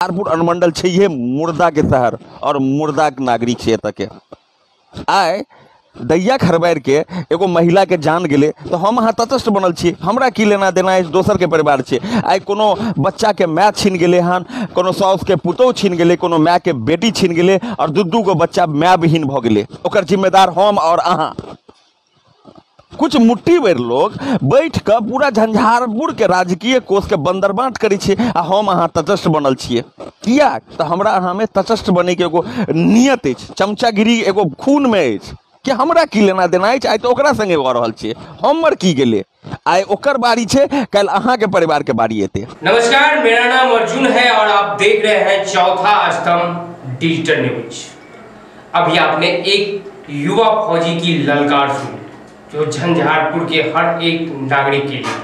झंझारपुर अनुमंडल छे ये मुर्दा के शहर और मुर्दा के नागरिक छे एतऽ के। आइ दैया खरबार के एगो महिला के जान गेले तो हम अहाँ तटस्थ बनल छी, हमरा की लेना देना है, दोसर के परिवार छे। आइ कोनो बच्चा के माय छीन गेले हन, कोनो साउस के पुतोह छीन गेले, कोनो माय के बेटी छीन गेले और दू गो बच्चा माय विहीन भ गेले, ओकर जिम्मेदार हम और अहाँ। कुछ मुट्ठी भर लोग बैठ कर पूरा झंझारपुर के राजकीय कोष के बंदरबाट करी छे आ हम अहाँ तटस्थ बनल छिए। किया तो हमरा अहाँ में तटस्थ बने के एगो नियत अछि, चमचागिरी एगो खून में अछि कि हमरा की लेना देना अछि। आइ तो ओकरा संगे भ रहल छिए, हमर की गेले, आइ ओकर बारी छे, कल अहाँ के परिवार के बारी एते। नमस्कार, मेरा नाम अर्जुन है और आप देख रहे हैं चौथा स्तंभ डिजिटल न्यूज। अभी आपने एक युवा फौजी की ललकार सुनी जो झंझारपुर के हर एक नागरिक के लिए।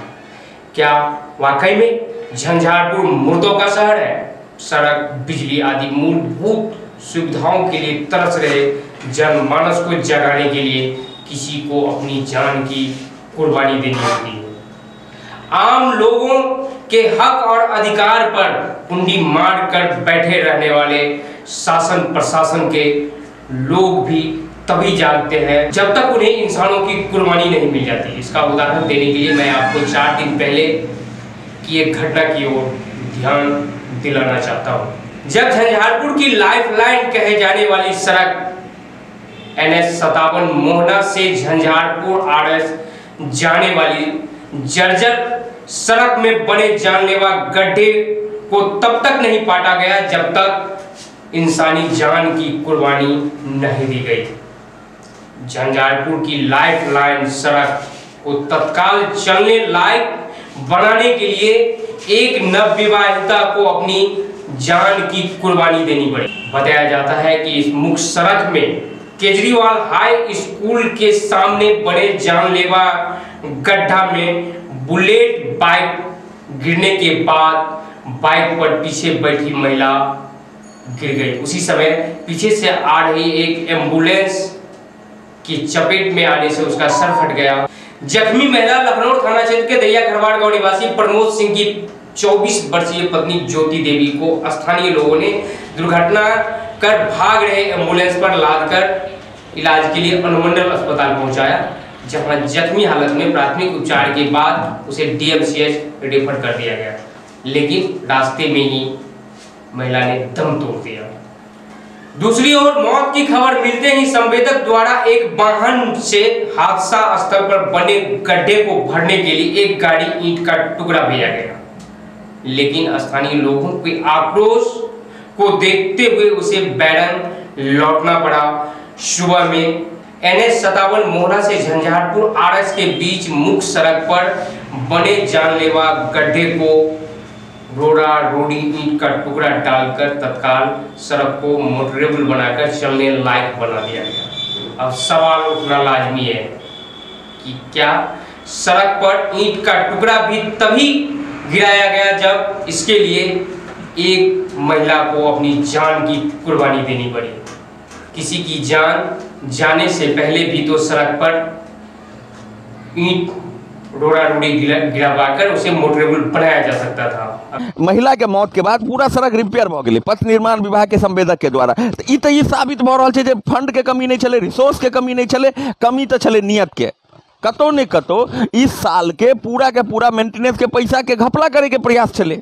क्या वाकई में झंझारपुर मुर्दों का शहर है? सड़क, बिजली आदि मूलभूत सुविधाओं के लिए तरस रहे जनमानस को जगाने के लिए किसी को अपनी जान की कुर्बानी देनी होती है। आम लोगों के हक और अधिकार पर कुंडी मार कर बैठे रहने वाले शासन प्रशासन के लोग भी तभी जागते हैं जब तक उन्हें इंसानों की कुर्बानी नहीं मिल जाती। इसका उदाहरण देने के लिए मैं आपको 4 दिन पहले की एक घटना की ओर ध्यान दिलाना चाहता हूं। जब झंझारपुर की लाइफलाइन कहे जाने वाली सड़क NH57 मोहना से झंझारपुर आरएस जाने वाली जर्जर सड़क में बने जानलेवा गड्ढे को तब तक नहीं पाटा गया जब तक इंसानी जान की कुर्बानी नहीं दी गई। झंझारपुर की लाइफलाइन सड़क को तत्काल चलने लायक बनाने के लिए एक नवविवाहिता को अपनी जान की कुर्बानी देनी पड़ी। बताया जाता है कि इस मुख्य सड़क में केजरीवाल हाई स्कूल के सामने बने जानलेवा गड्ढा में बुलेट बाइक गिरने के बाद बाइक पर पीछे बैठी महिला गिर गई। उसी समय पीछे से आ रही एक एम्बुलेंस की चपेट में आने से उसका सर फट गया। जख्मी महिला लखनऊ थाना क्षेत्र के दैया खरवाड़ गांव निवासी प्रमोद सिंह की 24 वर्षीय पत्नी ज्योति देवी को स्थानीय लोगों ने दुर्घटना कर भाग रहे एम्बुलेंस पर लादकर इलाज के लिए अनुमंडल अस्पताल पहुंचाया, जहां जख्मी हालत में प्राथमिक उपचार के बाद उसे DMCH रेफर कर दिया गया, लेकिन रास्ते में ही महिला ने दम तोड़ दिया। दूसरी ओर मौत की खबर मिलते ही संवेदक द्वारा एक वाहन से हादसा स्थल पर बने गड्ढे को भरने के लिए एक गाड़ी ईंट का टुकड़ा भेजा गया, लेकिन स्थानीय लोगों के आक्रोश को देखते हुए उसे बैरन लौटना पड़ा। सुबह में NH57 मोहना से झंझारपुर आरएस के बीच मुख्य सड़क पर बने जानलेवा गड्ढे को रोड़ा रोड़ी ईंट का टुकड़ा डालकर तत्काल सड़क को मोटरेबल बनाकर चलने लायक बना दिया गया। अब सवाल उठना लाजमी है कि क्या सड़क पर ईंट का टुकड़ा भी तभी गिराया गया जब इसके लिए एक महिला को अपनी जान की कुर्बानी देनी पड़ी। किसी की जान जाने से पहले भी तो सड़क पर ईंट रोड़ा रोड़ी गिराकर उसे मोटरेबल बनाया जा सकता था। महिला के मौत के बाद पूरा सड़क रिपेयर भ गेलै पथ निर्माण विभाग के संवेदक के द्वारा। तो ई साबित भ रहल छै जे फंड के कमी नहीं चले, रिसोर्स के कमी नहीं चले, कमी तो चले नियत के। कतो ने कतो इस साल के पूरा मेंटेनेंस के पैसा के घपला करे के प्रयास चले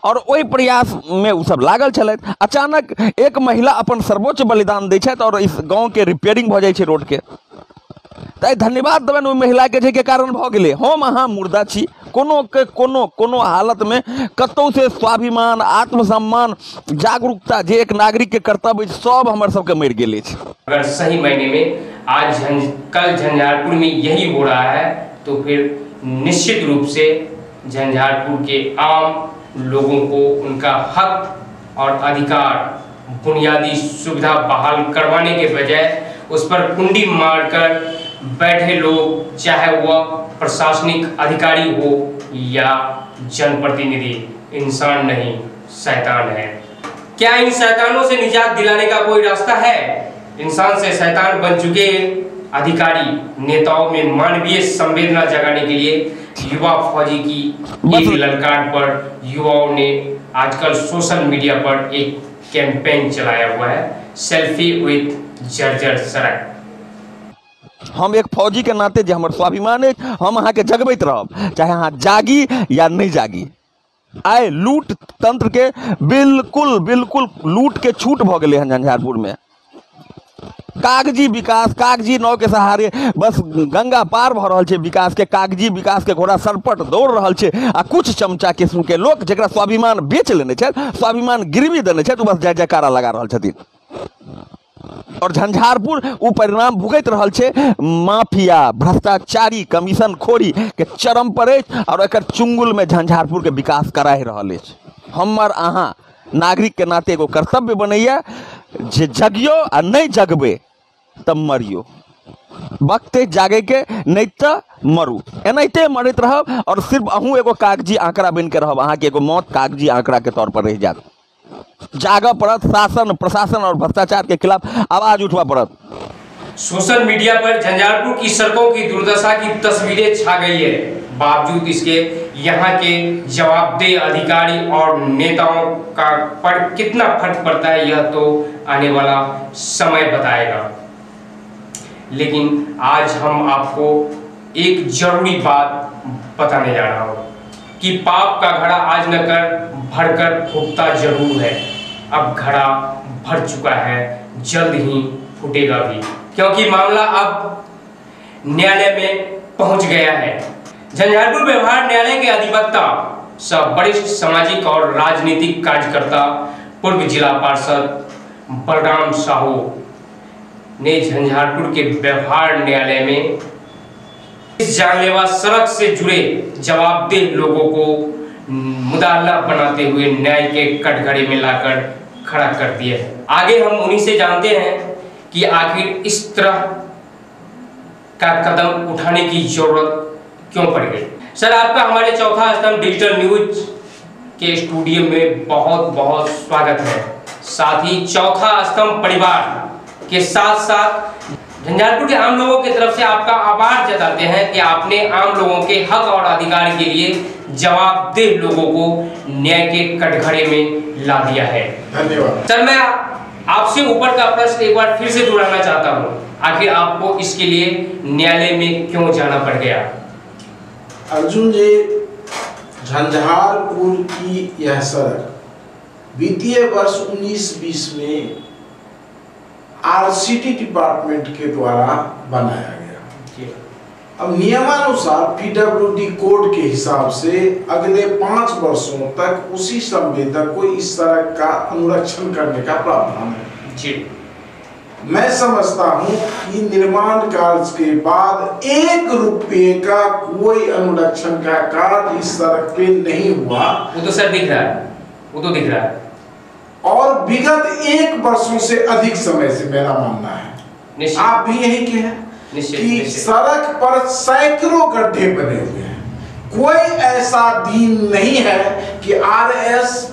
और ओहि प्रयास में उ सब लागल चलत। अचानक एक महिला अपन सर्वोच्च बलिदान दै छथि और इस गांव के रिपेयरिंग भ जाइ छै रोड के। ताई धन्यवाद देबन ओहि महिला के जे के कारण भ गेलै। हम अहाँ मुर्दा छी, कोनो हालत में कतौ से स्वाभिमान, आत्मसम्मान, जागरूकता जे एक नागरिक के कर्तव्य सब हमर सबके मरि गेल अछि। अगर सही मायने में आज कल झंझारपुर में यही हो रहा है तो फिर निश्चित रूप से झंझारपुर के आम लोगों को उनका हक और अधिकार, बुनियादी सुविधा बहाल करवाने के बजाय उस पर कुंडी मारकर बैठे लोग, चाहे वह प्रशासनिक अधिकारी हो या जनप्रतिनिधि, इंसान नहीं शैतान है। क्या इन शैतानों से निजात दिलाने का कोई रास्ता है? इंसान से शैतान बन चुके अधिकारी नेताओं में मानवीय संवेदना जगाने के लिए युवा फौजी की एक ललकार पर युवाओं ने आजकल सोशल मीडिया पर एक कैंपेन चलाया हुआ है, सेल्फी विथ जर्जर सड़क। हम एक फौजी के नाते जो हमारे स्वाभिमान है, हम अहाँ के जगबैत रहब, चाहे अहाँ जागी या नहीं जागी। आए लूट तंत्र के बिल्कुल बिल्कुल लूट के छूट भ गए हैं झंझारपुर में। कागजी विकास, कागजी नाव के सहारे बस गंगा पार भ रहल छै विकास के, कागजी विकास के घोड़ा सरपट दौड़ रहल छै। आ कुछ चमचा किस्म के लोग जकरा स्वाभिमान बेच लेने छै, स्वाभिमान गिरवी देने छै, तो बस जय जयकारा लगा रहल छथिन। और झंझारपुर उ परिणाम भुगत रहल छै माफिया, भ्रष्टाचारी, कमीशन खोरी के चरम पर अछि। और एकर चुंगुल में झंझारपुर के विकास करा रहल अछि। हमर अहाँ नागरिक के नाते एगो कर्तव्य बनैया जे जगियो आ नहीं जगबे तब मरियो। वक्त जागे के नहीं तो मरू, एनाहिते मरैत रहब। और सिर्फ अहूँ एगो कागजी आंकड़ा बन के रहब, अहाँ के एगो मौत कागजी आंकड़ा के तौर पर रह जात। जागा पड़त, शासन प्रशासन और भ्रष्टाचार के खिलाफ आवाज उठवा पड़त। सोशल मीडिया पर झंझारपुर की सड़कों की दुर्दशा की तस्वीरें छा गई है। बावजूद इसके यहाँ के जवाबदेह अधिकारी और नेताओं का पर कितना फर्क पड़ता है, यह तो आने वाला समय बताएगा। लेकिन आज हम आपको एक जरूरी बात बताने जा रहा हूँ कि पाप का घड़ा आज न कर भरकर फूटता जरूर है। अब घड़ा भर चुका है, जल्द ही फूटेगा भी, क्योंकि मामला अब न्यायालय में पहुंच गया है। झंझारपुर व्यवहार न्यायालय के अधिवक्ता सह वरिष्ठ सामाजिक और राजनीतिक कार्यकर्ता पूर्व जिला पार्षद बलराम साहू ने झंझारपुर के व्यवहार न्यायालय में इस जानलेवा सड़क से जुड़े जवाबदेह लोगों को मुदाला बनाते हुए न्याय के कटघरे में लाकर खड़ा कर दिया है। आगे हम उन्हीं से जानते हैं कि आखिर इस तरह का कदम उठाने की जरूरत क्यों पड़ गई। सर, आपका हमारे चौथा स्तंभ डिजिटल न्यूज के स्टूडियो में बहुत बहुत स्वागत है। साथ ही चौथा स्तंभ परिवार के साथ साथ झंझारपुर के आम लोगों की तरफ से आपका आभार जताते हैं कि आपने आम लोगों के हक और अधिकार के लिए जवाबदेह लोगों को न्याय के कटघरे में ला दिया है। धन्यवाद। सर, मैं आपसे ऊपर का प्रश्न एक बार फिर से दोहराना चाहता हूँ, आखिर आपको इसके लिए न्यायालय में क्यों जाना पड़ गया? अर्जुन जी, झंझारपुर की यह सड़क वित्तीय वर्ष 19-20 में आरसीटी डिपार्टमेंट के द्वारा बनाया गया। अब नियमानुसार पीडब्ल्यूडी कोड के हिसाब से अगले 5 वर्षों तक उसी संवेदक को इस सड़क का अनुरक्षण करने का प्रावधान है जी। मैं समझता हूं कि निर्माण कार्य के बाद 1 रुपये का कोई अनुरक्षण का कार्य इस सड़क पे नहीं हुआ। वो तो सर दिख रहा है, वो तो दिख रहा है। और विगत 1 वर्षों से अधिक समय से मेरा मानना है, आप भी यही के हैं कि सड़क पर सैकड़ों गड्ढे बने हुए हैं। कोई ऐसा दिन नहीं है कि आरएस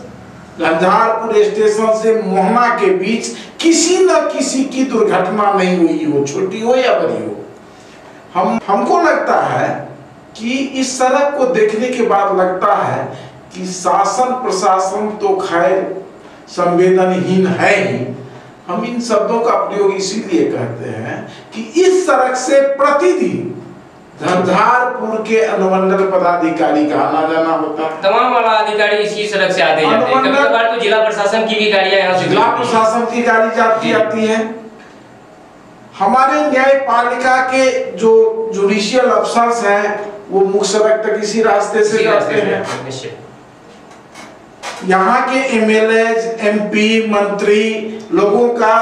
झंझारपुर स्टेशन से मोहना के बीच किसी न किसी की दुर्घटना नहीं हुई हो, छोटी हो या बड़ी हो। हमको लगता है कि इस सड़क को देखने के बाद लगता है कि शासन प्रशासन तो खैर संवेदनहीन है ही। हम इन शब्दों का प्रयोग इसीलिए कहते हैं कि इस सड़क से प्रतिदिन झंझारपुर के अनुमंडल पदाधिकारी का आना जाना होता है। तमाम वाला अधिकारी इसी सड़क से आते जाते हैं। कभी-कभार तो जिला प्रशासन की भी गाड़ियां यहाँ से, जिला प्रशासन की गाड़ी जाती आती है। हमारे न्यायपालिका के जो जुडिशियल अफसर्स हैं वो मुख्य सड़क तक इसी रास्ते से जाते हैं। यहाँ के एमएलए, एमपी, मंत्री लोगों का,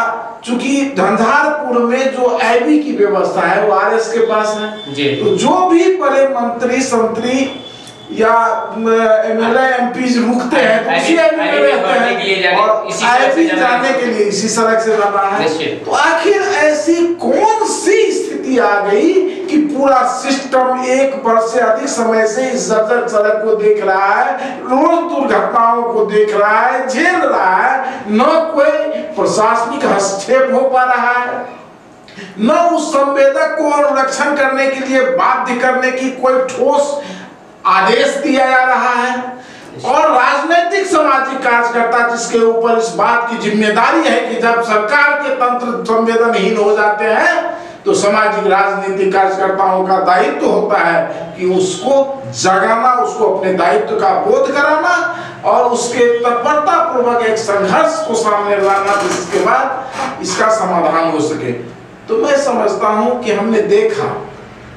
चूंकि झंझारपुर में जो आईबी की व्यवस्था है वो आरएस के पास है, तो जो भी बड़े मंत्री संतरी या एमएलए एमपी रुकते हैं तो उसी आईबी में रहते हैं और आईबी जाने के लिए इसी सड़क से जाना है। तो आखिर ऐसी कौन सी स्थिति आ गई कि पूरा सिस्टम 1 वर्ष से अधिक समय से इस जर्जर सड़क को देख रहा है, रोज दुर्घटनाओं को देख रहा है, झेल रहा है, न कोई प्रशासनिक हस्तक्षेप हो पा रहा है, न उस संवेदक को अनुरक्षण करने के लिए बाध्य करने की कोई ठोस आदेश दिया जा रहा है, और राजनीतिक सामाजिक कार्यकर्ता जिसके ऊपर इस बात की जिम्मेदारी है कि जब सरकार के तंत्र संवेदनहीन हो जाते हैं तो सामाजिक राजनीतिक कार्यकर्ताओं का दायित्व होता है कि उसको जगाना, उसको अपने दायित्व का बोध कराना और उसके तत्परता पूर्वक एक संघर्ष को सामने लाना जिसके बाद इसका समाधान हो सके। तो मैं समझता हूं कि हमने देखा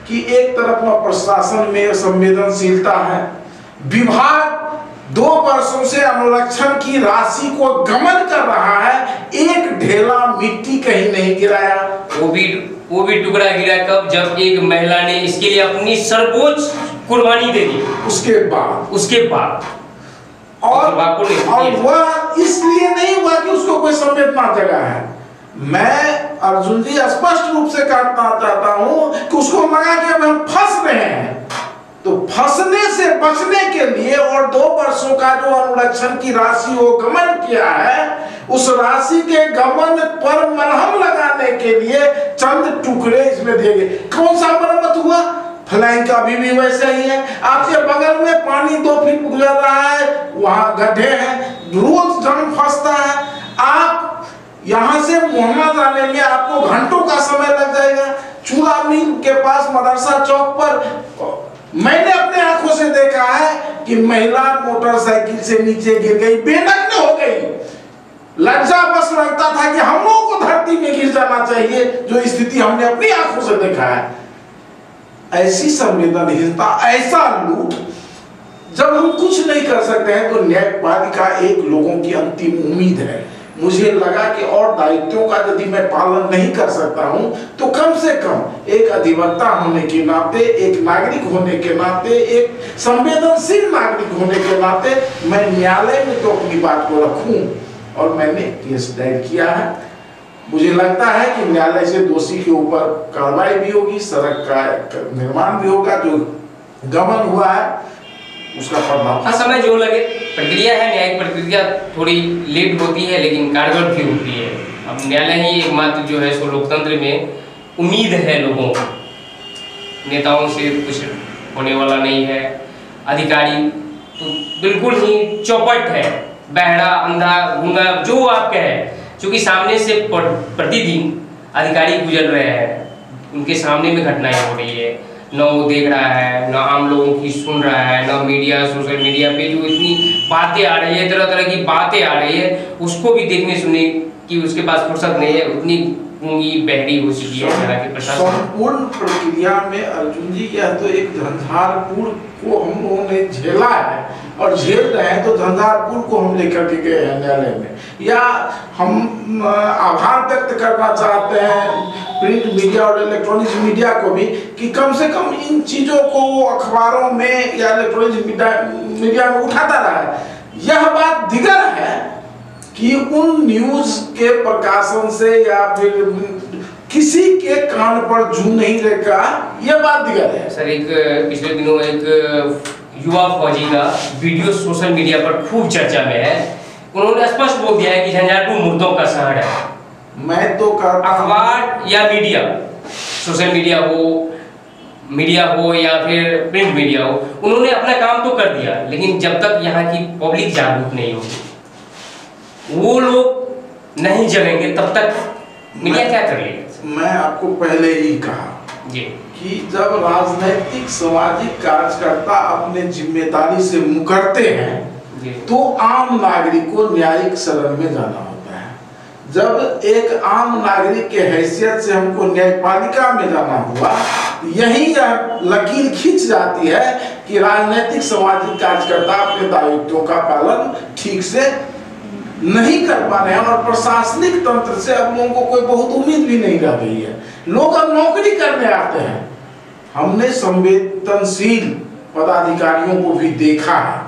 कि एक तरफ में प्रशासन में संवेदनशीलता है, विभाग 2 वर्षों से अनुरक्षण की राशि को गमन कर रहा है, एक ढेला मिट्टी कहीं नहीं गिराया। वो भी टुकड़ा गिरा कब, जब एक महिला ने इसके लिए अपनी सर्वोच्च कुर्बानी दे दी। उसके बाद और वह इसलिए नहीं हुआ कि उसको कोई संवेदना जगा है। मैं अर्जुन जी स्पष्ट रूप से कहना चाहता हूं कि उसको लगा कि अब हम फंस रहे हैं, तो फंसने से बचने के लिए और 2 वर्षों का जो अनुरक्षण की राशि वो गमन किया है, उस राशि के गमन पर मरहम लगाने के लिए चंद टुकड़े इसमें दिए गए। कौन सा मरम्मत हुआ? फ्लैंक का भी वैसे ही है। आपके बगल में पानी 2 फीट गुजर रहा है, वहां गड्ढे हैं, रोज जंग फंसता है। आप यहाँ से मोहम्मद जाने में आपको घंटों का समय लग जाएगा। चूड़ा मिल के पास मदरसा चौक पर मैंने अपने आंखों से देखा है कि महिला मोटरसाइकिल से नीचे गिर गई, बेनग्न हो गई। लज्जा बस लगता था कि हम लोगों को धरती में गिर जाना चाहिए, जो स्थिति हमने अपनी आंखों से देखा है। ऐसी संवेदनहीनता, ऐसा लूट, जब हम कुछ नहीं कर सकते हैं तो न्यायपालिका एक लोगों की अंतिम उम्मीद है। मुझे लगा कि और दायित्वों का यदि मैं पालन नहीं कर सकता हूं तो कम से कम एक अधिवक्ता होने के नाते, एक नागरिक होने के नाते, एक संवेदनशील नागरिक होने के नाते मैं न्यायालय में तो अपनी बात को रखूं। और मैंने केस दायर किया है। मुझे लगता है कि न्यायालय से दोषी के ऊपर कार्रवाई भी होगी, सड़क का निर्माण भी होगा, जो गमन हुआ है उसका पर्दाफाश। हाँ, समय जो लगे, प्रक्रिया है, न्यायिक प्रक्रिया थोड़ी लेट होती है लेकिन कारगर भी होती है। अब न्यायालय ही एकमात्र जो है सो लोकतंत्र में उम्मीद है लोगों को, नेताओं से कुछ होने वाला नहीं है। अधिकारी तो बिल्कुल ही चौपट है, बहरा, अंधा, गूंगा, जो आप कहें, क्योंकि सामने से प्रतिदिन अधिकारी गुजर रहे हैं, उनके सामने में घटनाएं हो रही है, न वो देख रहा है, न आम लोगों की सुन रहा है, न मीडिया, सोशल मीडिया पे जो इतनी बातें आ रही है, तरह तरह की बातें आ रही है, उसको भी देखने सुनने की उसके पास फुर्सत नहीं है। उतनी गूंगी बहरी हो चुकी है हालांकि प्रशासन। संपूर्ण प्रक्रिया में अर्जुन जी, यह तो एक झंझारपुर को हम लोगों ने झेला है और झेल रहे हैं, तो झंझारपुर को हम लेकर के गए हैं न्यायालय में। या हम आभार व्यक्त करना चाहते हैं प्रिंट मीडिया और इलेक्ट्रॉनिक मीडिया को भी कि कम से कम इन चीजों को वो अखबारों में या इलेक्ट्रॉनिक मीडिया में उठाता रहा है। यह बात दिगर है कि उन न्यूज के प्रकाशन से या फिर किसी के कान पर जू नहीं लगा, यह बात दिगर है। सर, एक पिछले दिनों एक युवा फौजी का वीडियो सोशल मीडिया पर खूब चर्चा में है। उन्होंने स्पष्ट बोल दिया है कि झंझारपुर मुर्दों का शहर है। मैं तो अखबार या मीडिया, सोशल मीडिया हो या फिर प्रिंट मीडिया हो, उन्होंने अपना काम तो कर दिया, लेकिन जब तक यहाँ की पब्लिक जागरूक नहीं होगी, वो लोग नहीं जगेंगे, तब तक मीडिया क्या कर लेगा। मैं आपको पहले ही कहा जी कि जब राजनीतिक सामाजिक कार्यकर्ता अपने जिम्मेदारी से मुकरते हैं तो आम नागरिक को न्यायिक शरण में जाना होता है। जब एक आम नागरिक के हैसियत से हमको न्यायपालिका में जाना हुआ, यही लकीर खींच जाती है कि राजनीतिक सामाजिक कार्यकर्ता अपने दायित्वों का पालन ठीक से नहीं कर पा रहे हैं और प्रशासनिक तंत्र से अब लोगों को कोई बहुत उम्मीद भी नहीं रह गई है। लोग अब नौकरी करने आते हैं। हमने संवेदनशील पदाधिकारियों को भी देखा है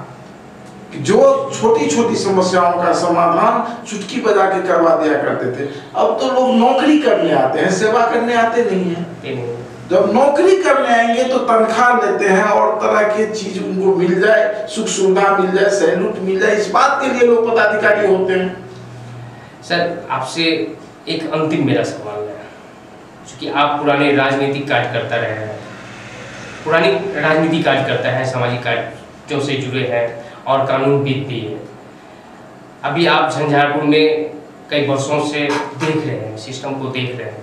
कि जो छोटी छोटी समस्याओं का समाधान चुटकी बजा के करवा दिया करते थे, अब तो लोग नौकरी करने आते हैं, सेवा करने आते नहीं है। जब नौकरी करने आएंगे तो तनख्वाह लेते हैं और तरह की चीज उनको मिल जाए, सुख सुविधा मिल जाए, सैल्यूट मिल जाए, इस बात के लिए लोग पदाधिकारी होते हैं। सर, आपसे एक अंतिम मेरा सवाल है, क्योंकि आप पुराने राजनीतिक कार्यकर्ता रहे हैं, पुरानी राजनीतिक कार्यकर्ता हैं, सामाजिक कार्यों से जुड़े हैं और कानून विद भी है। अभी आप झंझारपुर में कई वर्षों से देख रहे हैं, सिस्टम को देख रहे हैं।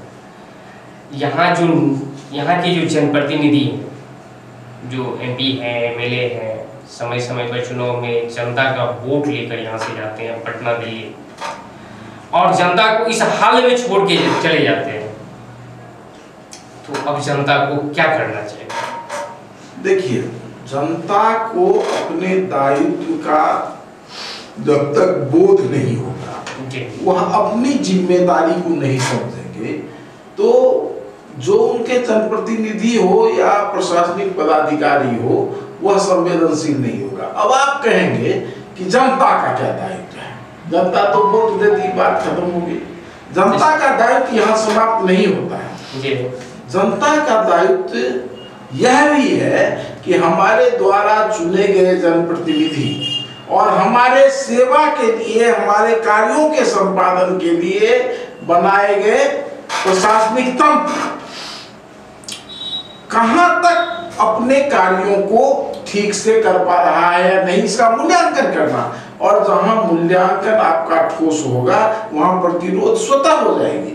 यहाँ के जो जनप्रतिनिधि हैं, जो MP हैं, MLA हैं, समय समय पर चुनाव में जनता का वोट लेकर यहाँ से जाते हैं पटना, दिल्ली, और जनता को इस हाल में छोड़ के चले जाते हैं। तो अब जनता को क्या करना चाहिए? देखिए, जनता को अपने दायित्व का जब तक बोध नहीं होगा, वह अपनी जिम्मेदारी को नहीं समझेंगे, तो जो उनके जनप्रतिनिधि हो या प्रशासनिक पदाधिकारी हो, वह संवेदनशील नहीं होगा। अब आप कहेंगे कि जनता का क्या दायित्व है, जनता तो वोट देती, बात खत्म होगी। जनता का दायित्व यहाँ समाप्त नहीं होता है। जनता का दायित्व यह भी है कि हमारे द्वारा चुने गए जनप्रतिनिधि और हमारे सेवा के लिए, हमारे कार्यों के संपादन के लिए बनाए गए प्रशासनिक तंत्र कहां तक अपने कार्यों को ठीक से कर पा रहा है या नहीं, इसका मूल्यांकन करना। और जहां मूल्यांकन आपका ठोस होगा, वहां प्रतिरोध स्वतः हो जाएगी,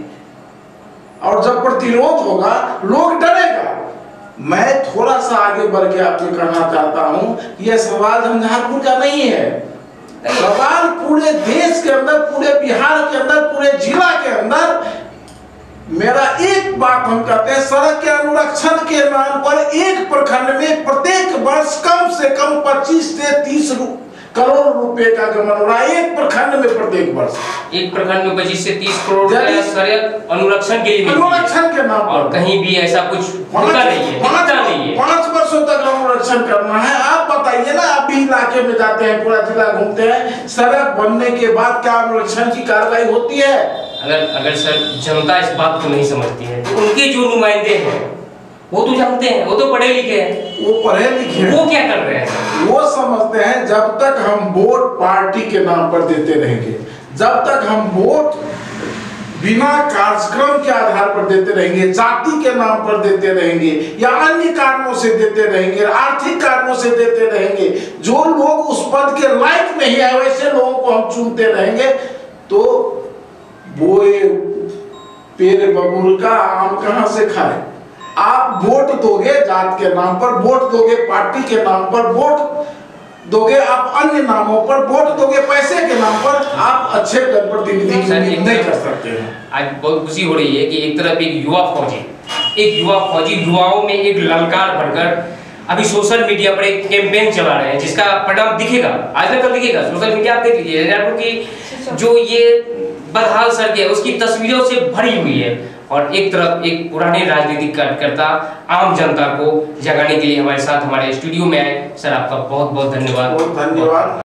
और जब प्रतिरोध होगा लोग डरेगा। मैं थोड़ा सा आगे बढ़ के आपसे कहना चाहता हूं, यह सवाल झंझारपुर का नहीं है, सवाल पूरे देश के अंदर, पूरे बिहार के अंदर, पूरे जिला के अंदर। मेरा एक बात हम कहते हैं, सड़क के अनुरक्षण के नाम पर एक प्रखंड में प्रत्येक वर्ष कम से कम 25 से 30 करोड़ रुपए का गमन हो रहा है, एक प्रखंड में प्रत्येक वर्ष। एक प्रखंड में 25 से 30 करोड़ रुपए सड़क अनुरक्षण के लिए, अनुरक्षण के नाम पर, और कहीं भी ऐसा कुछ होता नहीं है, 5 वर्षों तक अनुरक्षण करना है। आप बताइए ना, आप भी इलाके में जाते हैं, पूरा जिला घूमते हैं, सड़क बनने के बाद क्या अनुरक्षण की कार्रवाई होती है? अगर सर जनता इस बात को नहीं समझती है, तो उनके जो नुमाइंदे हैं वो तो जानते हैं, वो तो पढ़े लिखे हैं, वो पढ़े लिखे हैं, वो क्या कर रहे हैं? वो समझते हैं जब तक हम वोट पार्टी के नाम पर देते रहेंगे, जब तक हम वोट बिना कार्यक्रम के आधार पर देते रहेंगे, जाति के नाम पर देते रहेंगे, या अन्य कारणों से देते रहेंगे, आर्थिक कारणों से देते रहेंगे, जो लोग उस पद के लायक नहीं है वैसे लोगों को हम चुनते रहेंगे, तो बोए पेड़ बबूल का आम कहां से खाए? आप वोट दोगे जात के नाम पर, वोट दोगे पार्टी के नाम पर, वोट दोगे आप अन्य नामों पर, वोट दोगे पैसे के नाम पर, आप अच्छे जनप्रतिनिधि नहीं कर सकते हैं। आज बहुत खुशी हो रही है कि एक तरफ एक युवा फौजी युवाओं में एक ललकार भरकर अभी सोशल मीडिया पर एक कैंपेन चला रहे हैं, जिसका परिणाम दिखेगा, आज ना कल दिखेगा। सोशल मीडिया आप देख लीजिए, झंझारपुर की जो ये बदहाल सड़क है उसकी तस्वीरों से भरी हुई है, और एक तरफ एक पुराने राजनीतिक कार्यकर्ता आम जनता को जगाने के लिए हमारे साथ हमारे स्टूडियो में आए। सर, आपका बहुत बहुत धन्यवाद। बहुत धन्यवाद।